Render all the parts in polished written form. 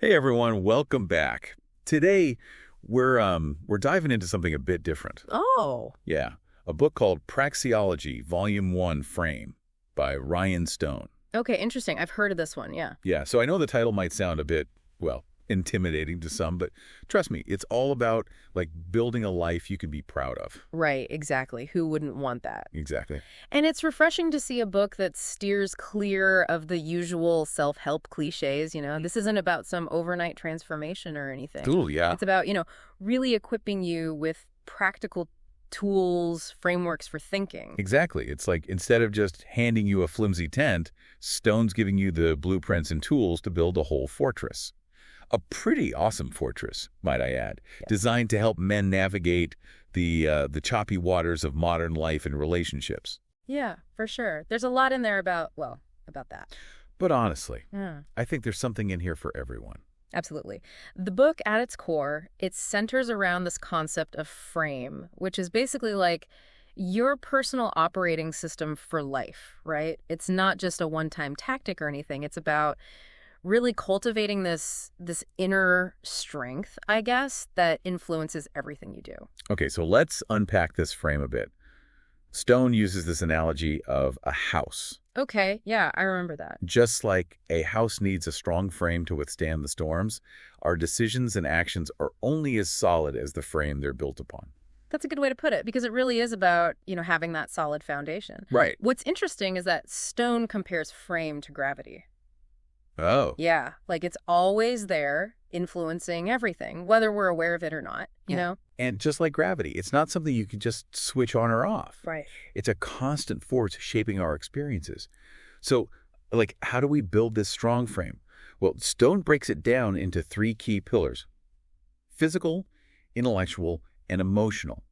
Hey everyone, welcome back. Today we're diving into something a bit different. Oh, Yeah, a book called Praxeology, Volume 1 Frame by Rian Stone. okay, interesting. I've heard of this one, yeah. Yeah, so I know the title might sound a bit, well, intimidating to some, but trust me, it's all about like building a life you can be proud of. Right, exactly. Who wouldn't want that? Exactly. And it's refreshing to see a book that steers clear of the usual self-help cliches, This isn't about some overnight transformation or anything. Cool, yeah. It's about, really equipping you with practical tools, frameworks for thinking. Exactly. It's like instead of just handing you a flimsy tent, Stone's giving you the blueprints and tools to build a whole fortress. A pretty awesome fortress, might I add, designed to help men navigate the choppy waters of modern life and relationships. Yeah, for sure. There's a lot in there about that. But honestly, Yeah. I think there's something in here for everyone. Absolutely. The book, at its core, it centers around this concept of frame, which is basically like your personal operating system for life, right? It's not just a one-time tactic or anything. It's about really cultivating this inner strength, I guess, that influences everything you do. Okay, so let's unpack this frame a bit. Stone uses this analogy of a house. Okay, yeah, I remember that. Just like a house needs a strong frame to withstand the storms, our decisions and actions are only as solid as the frame they're built upon. That's a good way to put it, because it really is about, having that solid foundation. Right. What's interesting is that Stone compares frame to gravity. Oh. Yeah, like it's always there, influencing everything, whether we're aware of it or not, you know? And just like gravity, it's not something you can just switch on or off. Right. It's a constant force shaping our experiences. So, like, how do we build this strong frame? Well, Stone breaks it down into three key pillars: physical, intellectual, and emotional.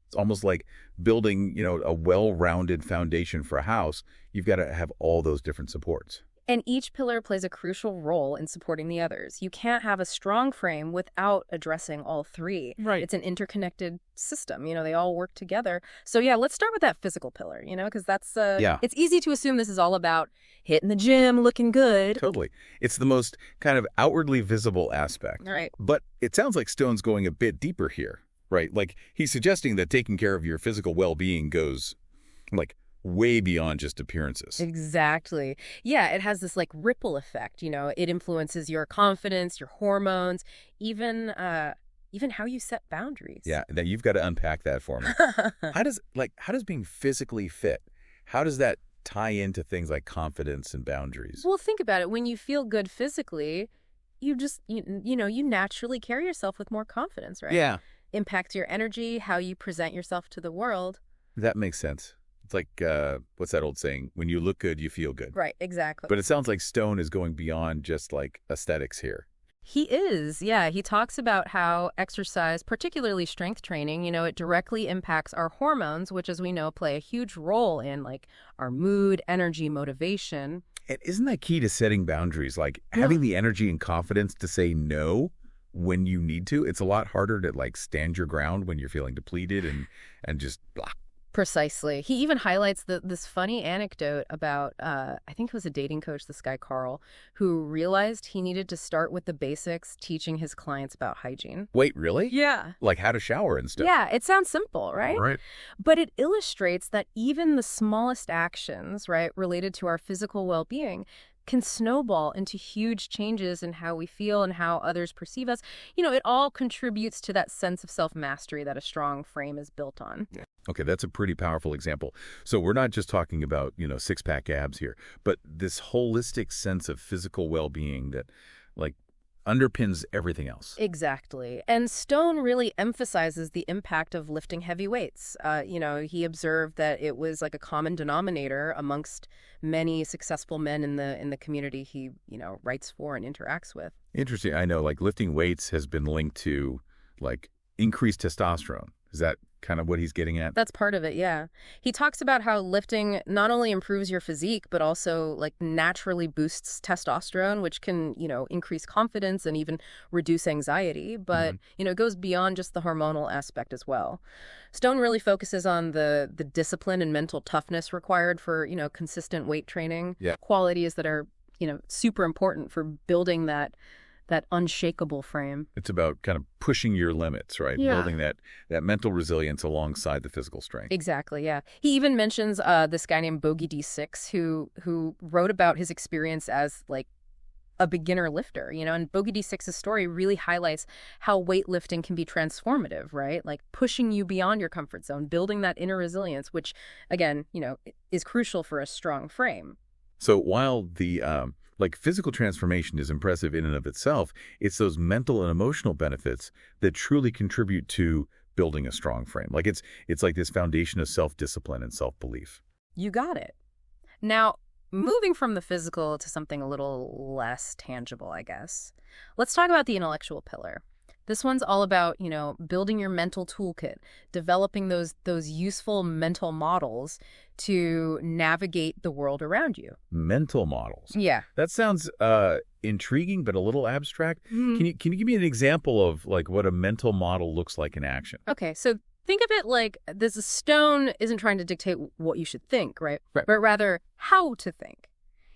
It's almost like building, a well-rounded foundation for a house. You've got to have all those different supports. And each pillar plays a crucial role in supporting the others. You can't have a strong frame without addressing all three. Right. It's an interconnected system. They all work together. So yeah, let's start with that physical pillar, because that's, it's easy to assume this is all about hitting the gym, looking good. Totally. It's the most kind of outwardly visible aspect. Right. But it sounds like Stone's going a bit deeper here, right? Like he's suggesting that taking care of your physical well-being goes like way beyond just appearances. Exactly. Yeah, it has this like ripple effect, It influences your confidence, your hormones, even how you set boundaries. Yeah, that you've got to unpack that for me. How does being physically fit, how does that tie into things like confidence and boundaries? Well, think about it. When you feel good physically, you just you naturally carry yourself with more confidence, right? Yeah. Impacts your energy, how you present yourself to the world. That makes sense. It's like, what's that old saying? When you look good, you feel good. Right, exactly. But it sounds like Stone is going beyond just like aesthetics here. He is, yeah. He talks about how exercise, particularly strength training, it directly impacts our hormones, which, as we know, play a huge role in like our mood, energy, motivation. And isn't that key to setting boundaries? Like having the energy and confidence to say no when you need to. It's a lot harder to like stand your ground when you're feeling depleted and just blah. Precisely. He even highlights this funny anecdote about, I think it was a dating coach, this guy Carl, who realized he needed to start with the basics, teaching his clients about hygiene. Wait, really? Yeah. Like how to shower and stuff. Yeah, it sounds simple, right? Right. But it illustrates that even the smallest actions, right, related to our physical well-being can snowball into huge changes in how we feel and how others perceive us. It all contributes to that sense of self-mastery that a strong frame is built on. Yeah. Okay, that's a pretty powerful example. So we're not just talking about, six-pack abs here, but this holistic sense of physical well-being that, like, underpins everything else. Exactly. And Stone really emphasizes the impact of lifting heavy weights. He observed that it was like a common denominator amongst many successful men in the community he, writes for and interacts with. Interesting. I know, like, lifting weights has been linked to, like, increased testosterone. Is that kind of what he's getting at? That's part of it, yeah. He talks about how lifting not only improves your physique, but also like naturally boosts testosterone, which can, increase confidence and even reduce anxiety. But, it goes beyond just the hormonal aspect as well. Stone really focuses on the discipline and mental toughness required for, consistent weight training. Yeah. Qualities that are, super important for building that that unshakable frame. It's about kind of pushing your limits, right? Yeah. Building that mental resilience alongside the physical strength. Exactly, yeah. He even mentions this guy named Bogey D6 who wrote about his experience as like a beginner lifter, and Bogey D6's story really highlights how weightlifting can be transformative, right? Like pushing you beyond your comfort zone, building that inner resilience, which again, is crucial for a strong frame. So while the physical transformation is impressive in and of itself, it's those mental and emotional benefits that truly contribute to building a strong frame. Like it's like this foundation of self-discipline and self-belief. You got it. Now, moving from the physical to something a little less tangible, I guess. Let's talk about the intellectual pillar. This one's all about, building your mental toolkit, developing those useful mental models to navigate the world around you. Mental models. Yeah. That sounds intriguing, but a little abstract. Mm. Can you give me an example of like what a mental model looks like in action? Okay, so think of it like this stone isn't trying to dictate what you should think, right? Right. But rather how to think.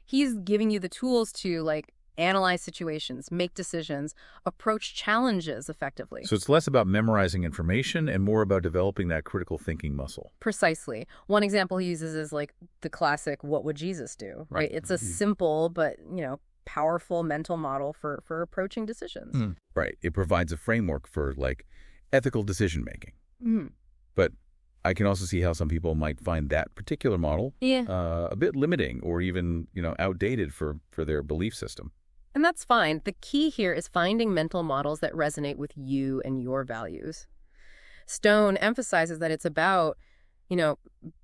He's giving you the tools to analyze situations, make decisions, approach challenges effectively. So it's less about memorizing information and more about developing that critical thinking muscle. Precisely. One example he uses is the classic, what would Jesus do? Right? It's a simple but, powerful mental model for approaching decisions. Right. It provides a framework for ethical decision making. Mm. But I can also see how some people might find that particular model a bit limiting or even, outdated for their belief system. And that's fine. The key here is finding mental models that resonate with you and your values. Stone emphasizes that it's about,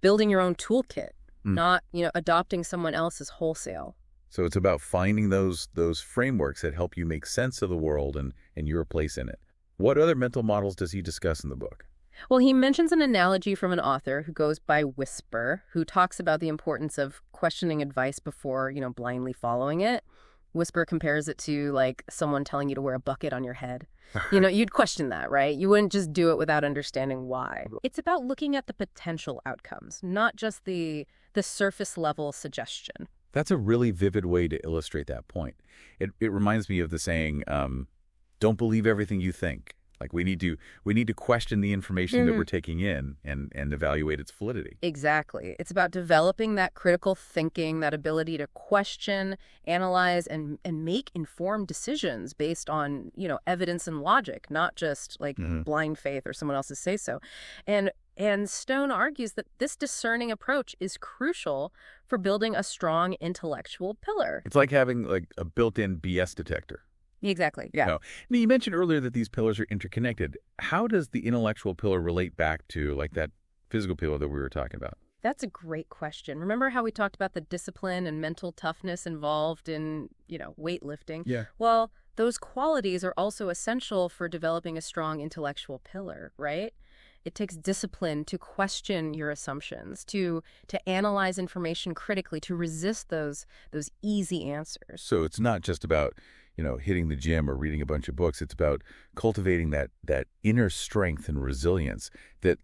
building your own toolkit, not, adopting someone else's wholesale. So it's about finding those frameworks that help you make sense of the world and your place in it. What other mental models does he discuss in the book? Well, he mentions an analogy from an author who goes by Whisper, who talks about the importance of questioning advice before, blindly following it. Whisper compares it to someone telling you to wear a bucket on your head. You'd question that, right? You wouldn't just do it without understanding why. It's about looking at the potential outcomes, not just the surface level suggestion. That's a really vivid way to illustrate that point. It reminds me of the saying, don't believe everything you think. We need to question the information that we're taking in and evaluate its validity. Exactly. It's about developing that critical thinking, that ability to question, analyze, and make informed decisions based on, evidence and logic, not just blind faith or someone else's say-so. And Stone argues that this discerning approach is crucial for building a strong intellectual pillar. It's like having a built-in BS detector. Exactly, yeah. Now, you mentioned earlier that these pillars are interconnected. How does the intellectual pillar relate back to that physical pillar that we were talking about? That's a great question. Remember how we talked about the discipline and mental toughness involved in, weightlifting? Yeah. Well, those qualities are also essential for developing a strong intellectual pillar, right? It takes discipline to question your assumptions, to analyze information critically, to resist those easy answers. So it's not just about hitting the gym or reading a bunch of books. It's about cultivating that inner strength and resilience that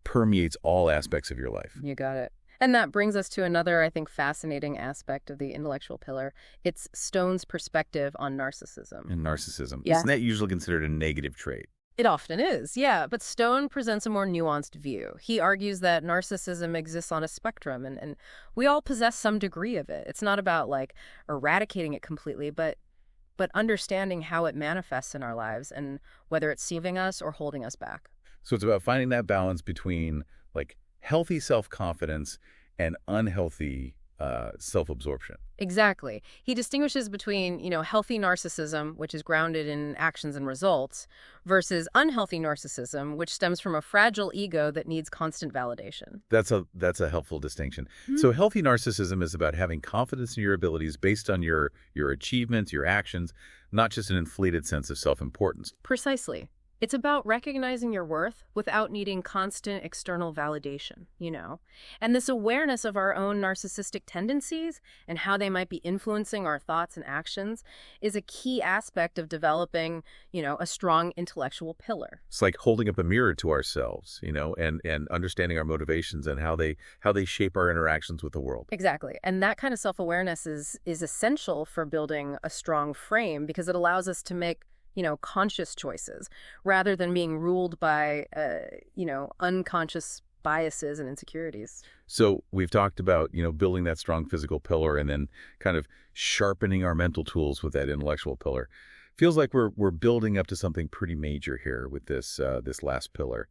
permeates all aspects of your life. You got it. And that brings us to another, I think, fascinating aspect of the intellectual pillar. It's Stone's perspective on narcissism. And narcissism. Yeah. Isn't that usually considered a negative trait? It often is, yeah. But Stone presents a more nuanced view. He argues that narcissism exists on a spectrum, and we all possess some degree of it. It's not about eradicating it completely, but understanding how it manifests in our lives and whether it's saving us or holding us back. So it's about finding that balance between healthy self-confidence and unhealthy self-absorption. Exactly. He distinguishes between, healthy narcissism, which is grounded in actions and results, versus unhealthy narcissism, which stems from a fragile ego that needs constant validation. That's a helpful distinction. So healthy narcissism is about having confidence in your abilities based on your achievements, your actions, not just an inflated sense of self-importance. Precisely. It's about recognizing your worth without needing constant external validation, you know? And this awareness of our own narcissistic tendencies and how they might be influencing our thoughts and actions is a key aspect of developing, a strong intellectual pillar. It's like holding up a mirror to ourselves, and understanding our motivations and how they shape our interactions with the world. Exactly. And that kind of self-awareness is essential for building a strong frame because it allows us to make conscious choices rather than being ruled by, unconscious biases and insecurities. So we've talked about, building that strong physical pillar and then kind of sharpening our mental tools with that intellectual pillar. Feels like we're building up to something pretty major here with this last pillar.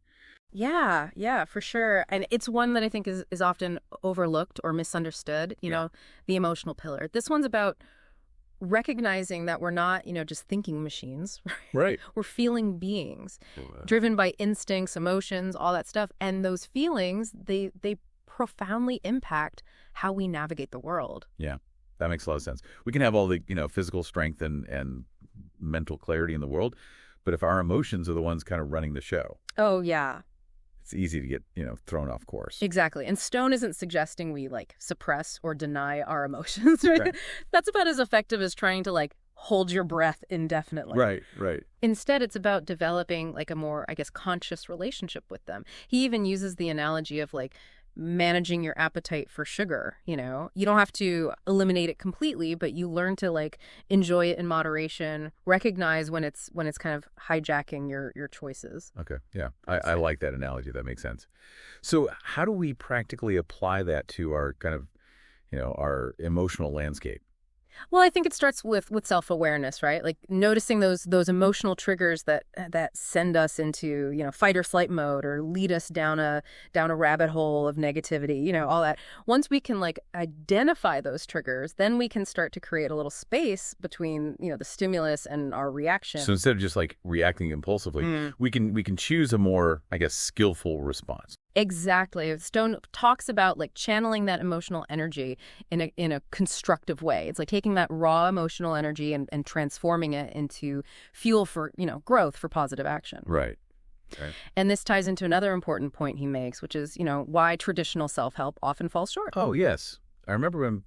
Yeah, for sure. And it's one that I think is often overlooked or misunderstood, the emotional pillar. This one's about recognizing that we're not, just thinking machines. Right. We're feeling beings driven by instincts, emotions, all that stuff. And those feelings, they profoundly impact how we navigate the world. Yeah, that makes a lot of sense. We can have all the, physical strength and mental clarity in the world, but if our emotions are the ones kind of running the show. Oh, yeah. It's easy to get, thrown off course. Exactly. And Stone isn't suggesting we suppress or deny our emotions, right? Right. That's about as effective as trying to hold your breath indefinitely. Right. Instead, it's about developing a more, conscious relationship with them. He even uses the analogy of managing your appetite for sugar. You don't have to eliminate it completely, but you learn to enjoy it in moderation, recognize when it's kind of hijacking your choices. Okay. Yeah. I like that analogy. That makes sense. So how do we practically apply that to our kind of, our emotional landscape? Well, I think it starts with self-awareness, right? Noticing those emotional triggers that send us into, fight or flight mode or lead us down a rabbit hole of negativity, all that. Once we can identify those triggers, then we can start to create a little space between, the stimulus and our reaction. So instead of just reacting impulsively, we can choose a more, I guess, skillful response. Exactly. Stone talks about channeling that emotional energy in a constructive way. It's taking that raw emotional energy and transforming it into fuel for, growth, for positive action. Right. And this ties into another important point he makes, which is, why traditional self-help often falls short. Oh, yes. I remember him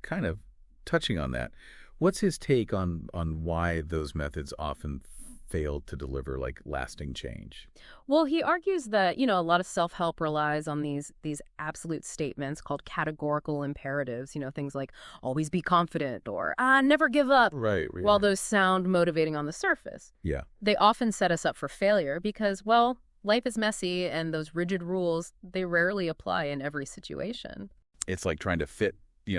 kind of touching on that. What's his take on why those methods often failed to deliver lasting change? Well, he argues that, a lot of self-help relies on these absolute statements called categorical imperatives, things like always be confident or never give up. Right. Yeah. While those sound motivating on the surface. Yeah. They often set us up for failure because, life is messy and those rigid rules, they rarely apply in every situation. It's like trying to fit,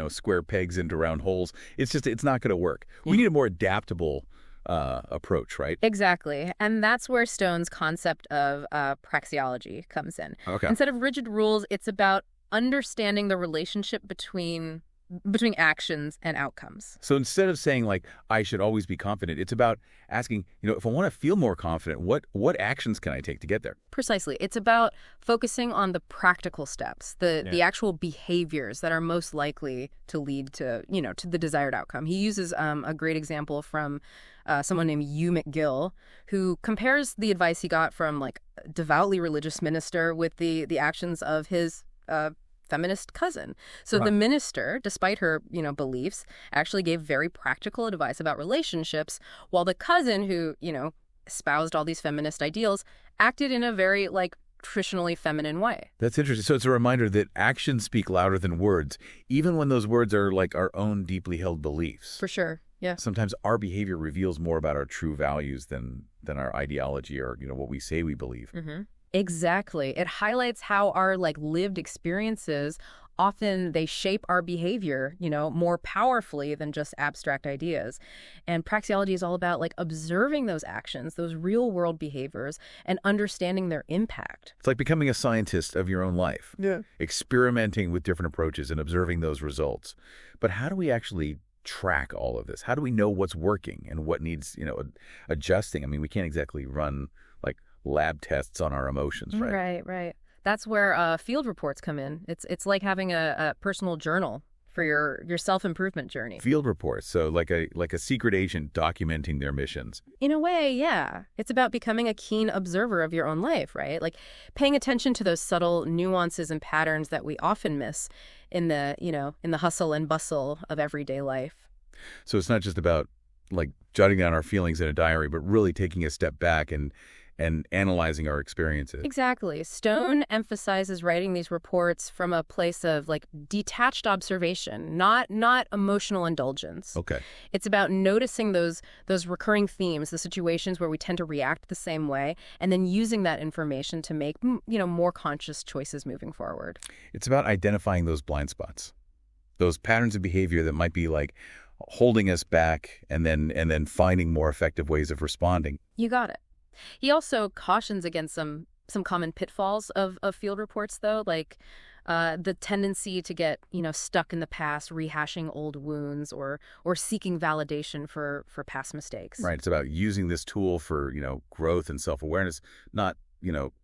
square pegs into round holes. It's not going to work. We need a more adaptable approach, right? Exactly. And that's where Stone's concept of praxeology comes in. Okay. Instead of rigid rules, it's about understanding the relationship between actions and outcomes. So instead of saying I should always be confident, it's about asking, if I want to feel more confident, what actions can I take to get there? Precisely. It's about focusing on the practical steps, the actual behaviors that are most likely to lead to, to the desired outcome. He uses a great example from someone named Hugh McGill, who compares the advice he got from a devoutly religious minister with the actions of his feminist cousin. So the minister, despite her, beliefs, actually gave very practical advice about relationships, while the cousin who, espoused all these feminist ideals acted in a very traditionally feminine way. That's interesting. So it's a reminder that actions speak louder than words, even when those words are our own deeply held beliefs. For sure. Yeah. Sometimes our behavior reveals more about our true values than our ideology or, what we say we believe. Mm-hmm. Exactly. It highlights how our lived experiences often they shape our behavior, more powerfully than just abstract ideas. And praxeology is all about observing those actions, those real world behaviors, and understanding their impact. It's like becoming a scientist of your own life. Yeah. Experimenting with different approaches and observing those results. But how do we actually track all of this? How do we know what's working and what needs, adjusting? I mean, we can't exactly run lab tests on our emotions, right? Right. That's where field reports come in. It's like having a personal journal for your self-improvement journey. Field reports, so like a secret agent documenting their missions. In a way, yeah. It's about becoming a keen observer of your own life, right? Like paying attention to those subtle nuances and patterns that we often miss in the hustle and bustle of everyday life. So it's not just about like jotting down our feelings in a diary, but really taking a step back and analyzing our experiences. Exactly. Stone emphasizes writing these reports from a place of like detached observation, not emotional indulgence. Okay. It's about noticing those recurring themes, the situations where we tend to react the same way, and then using that information to make more conscious choices moving forward. It's about identifying those blind spots, those patterns of behavior that might be like holding us back, and then finding more effective ways of responding. You got it. He also cautions against some common pitfalls of field reports, though, like the tendency to get stuck in the past, rehashing old wounds, or seeking validation for past mistakes. Right. It's about using this tool for growth and self-awareness, not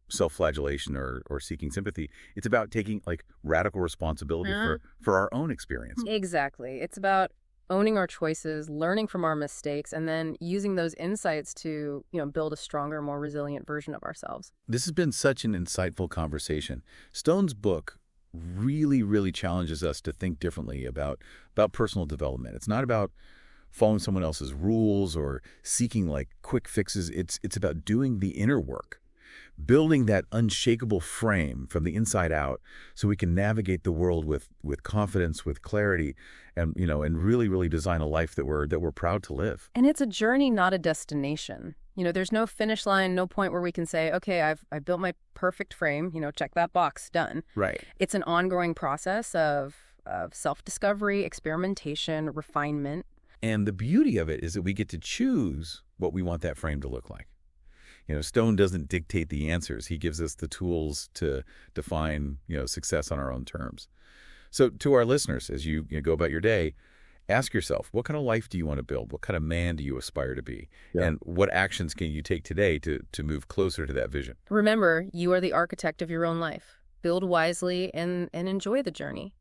self-flagellation or seeking sympathy. It's about taking like radical responsibility for our own experience. Exactly. It's about owning our choices, learning from our mistakes, and then using those insights to, build a stronger, more resilient version of ourselves. This has been such an insightful conversation. Stone's book really, really challenges us to think differently about personal development. It's not about following someone else's rules or seeking like quick fixes. It's about doing the inner work, building that unshakable frame from the inside out so we can navigate the world with confidence, with clarity, and really, really design a life that we're proud to live. And it's a journey, not a destination. There's no finish line, no point where we can say, okay, I built my perfect frame, check that box, done. Right. It's an ongoing process of self-discovery, experimentation, refinement. And the beauty of it is that we get to choose what we want that frame to look like. Stone doesn't dictate the answers. He gives us the tools to define, success on our own terms. So to our listeners, as you go about your day, ask yourself, what kind of life do you want to build? What kind of man do you aspire to be? Yeah. And what actions can you take today to move closer to that vision? Remember, you are the architect of your own life. Build wisely and enjoy the journey.